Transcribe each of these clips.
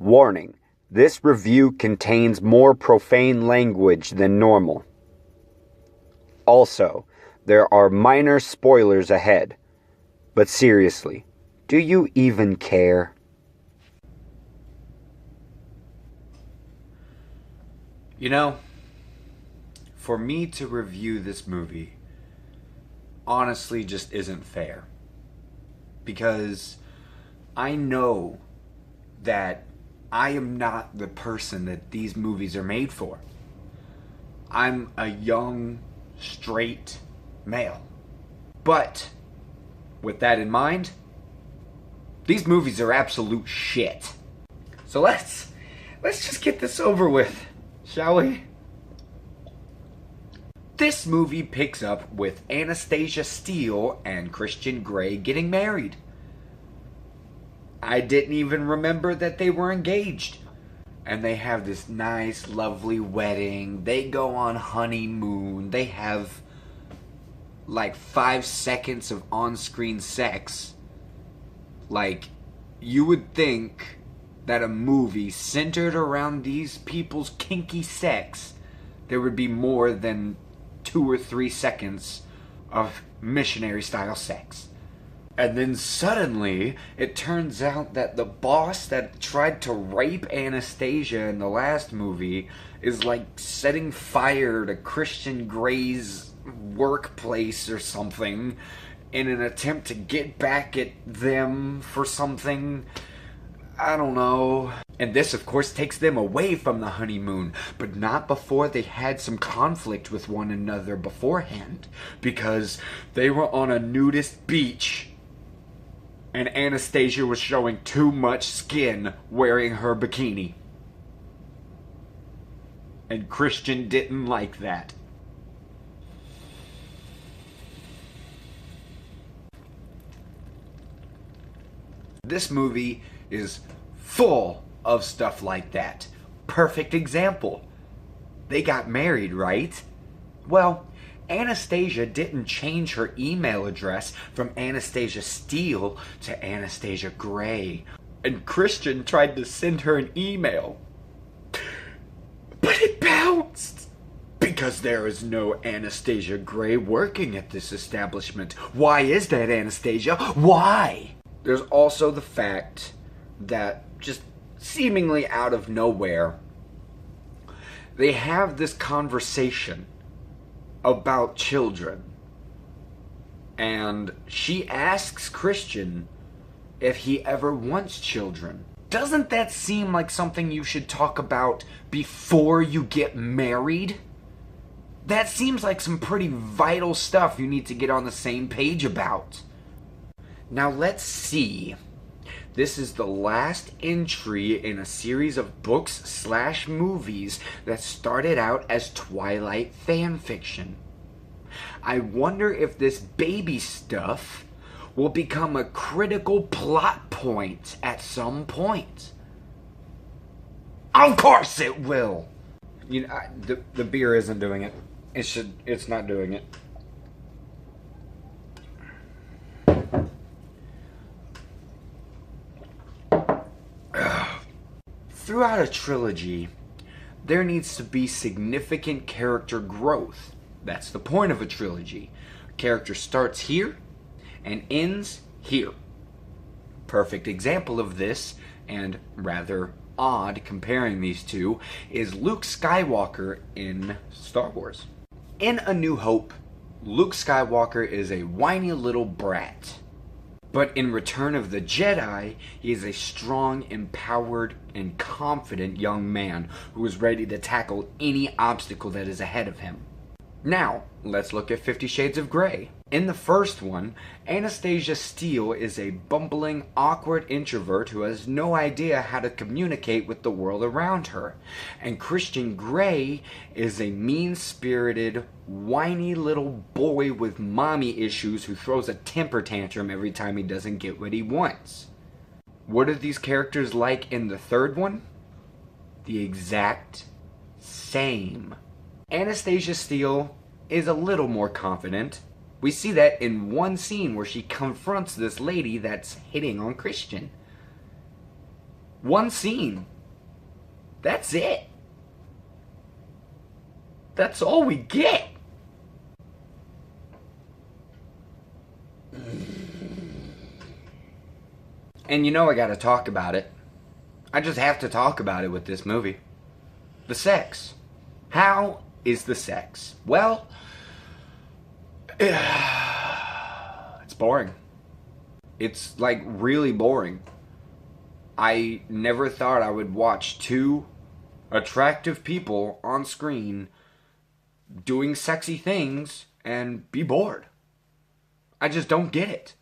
Warning, this review contains more profane language than normal. Also, there are minor spoilers ahead. But seriously, do you even care? You know, for me to review this movie honestly just isn't fair. Because I know that I am not the person that these movies are made for. I'm a young, straight male. But, with that in mind, these movies are absolute shit. So let's just get this over with, shall we? This movie picks up with Anastasia Steele and Christian Grey getting married. I didn't even remember that they were engaged. And they have this nice, lovely wedding. They go on honeymoon. They have like 5 seconds of on-screen sex. Like, you would think that a movie centered around these people's kinky sex, there would be more than 2 or 3 seconds of missionary-style sex. And then suddenly, it turns out that the boss that tried to rape Anastasia in the last movie is like setting fire to Christian Grey's workplace or something in an attempt to get back at them for something. I don't know. And this, of course, takes them away from the honeymoon, but not before they had some conflict with one another beforehand, because they were on a nudist beach and Anastasia was showing too much skin wearing her bikini. And Christian didn't like that. This movie is full of stuff like that. Perfect example. They got married, right? Well, Anastasia didn't change her email address from Anastasia Steele to Anastasia Grey. And Christian tried to send her an email, but it bounced. Because there is no Anastasia Grey working at this establishment. Why is that, Anastasia? Why? There's also the fact that, just seemingly out of nowhere, they have this conversation about children. And she asks Christian if he ever wants children. Doesn't that seem like something you should talk about before you get married? That seems like some pretty vital stuff you need to get on the same page about. Now let's see. This is the last entry in a series of books/movies that started out as Twilight fanfiction. I wonder if this baby stuff will become a critical plot point at some point. Of course it will! You know, the beer isn't doing it. It's not doing it. Throughout a trilogy, there needs to be significant character growth. That's the point of a trilogy. A character starts here and ends here. Perfect example of this, and rather odd comparing these two, is Luke Skywalker in Star Wars. In A New Hope, Luke Skywalker is a whiny little brat. But in Return of the Jedi, he is a strong, empowered, and confident young man who is ready to tackle any obstacle that is ahead of him. Now, let's look at 50 Shades of Grey. In the first one, Anastasia Steele is a bumbling, awkward introvert who has no idea how to communicate with the world around her. And Christian Grey is a mean-spirited, whiny little boy with mommy issues who throws a temper tantrum every time he doesn't get what he wants. What are these characters like in the third one? The exact same. Anastasia Steele is a little more confident. We see that in one scene where she confronts this lady that's hitting on Christian. One scene. That's it. That's all we get. And you know I gotta talk about it. I just have to talk about it with this movie. The sex. How is the sex? Well, it's boring. It's like really boring. I never thought I would watch two attractive people on screen doing sexy things and be bored. I just don't get it.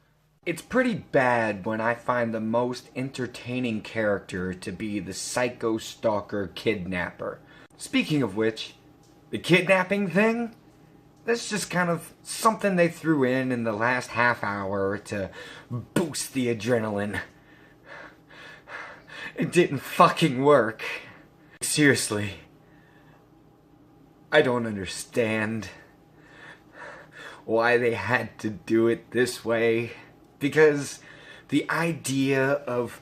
It's pretty bad when I find the most entertaining character to be the psycho stalker kidnapper. Speaking of which, the kidnapping thing, that's just kind of something they threw in the last half hour to boost the adrenaline. It didn't fucking work. Seriously. I don't understand why they had to do it this way. Because the idea of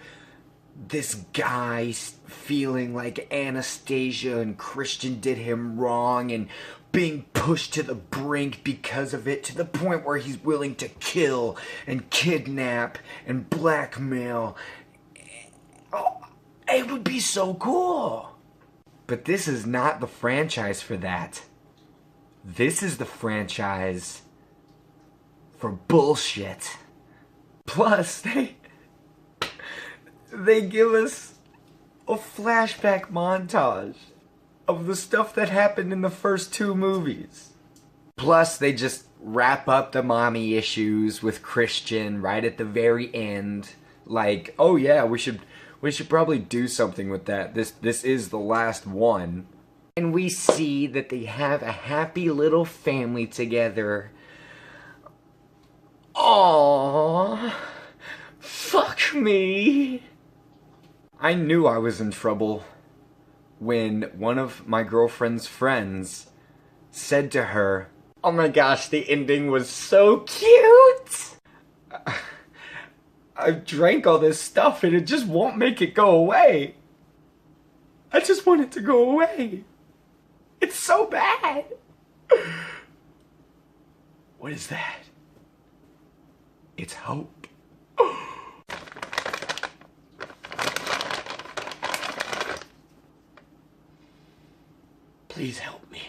this guy feeling like Anastasia and Christian did him wrong and being pushed to the brink because of it, to the point where he's willing to kill and kidnap and blackmail. Oh, it would be so cool. But this is not the franchise for that. This is the franchise for bullshit. Plus, they give us a flashback montage of the stuff that happened in the first two movies. Plus, they just wrap up the mommy issues with Christian right at the very end. Like, oh yeah, we should probably do something with that. This is the last one. And we see that they have a happy little family together. Aww, fuck me. I knew I was in trouble when one of my girlfriend's friends said to her, "Oh my gosh, the ending was so cute." I've drank all this stuff and it just won't make it go away. I just want it to go away. It's so bad. What is that? It's hope. Please help me.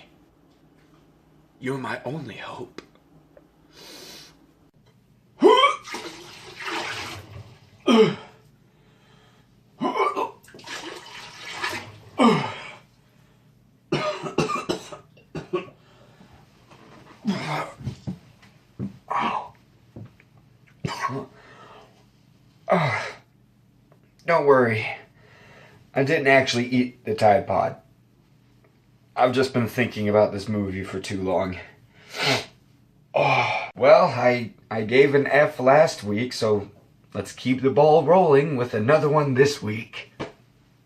You're my only hope. Don't worry. I didn't actually eat the Tide Pod. I've just been thinking about this movie for too long. Well, I gave an F last week, so let's keep the ball rolling with another one this week.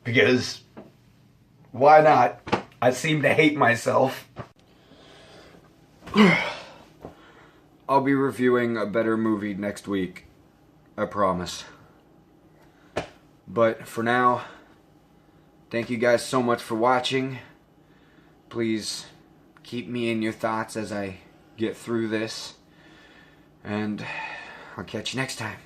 Because, why not? I seem to hate myself. I'll be reviewing a better movie next week. I promise. But for now, thank you guys so much for watching. Please keep me in your thoughts as I get through this. And I'll catch you next time.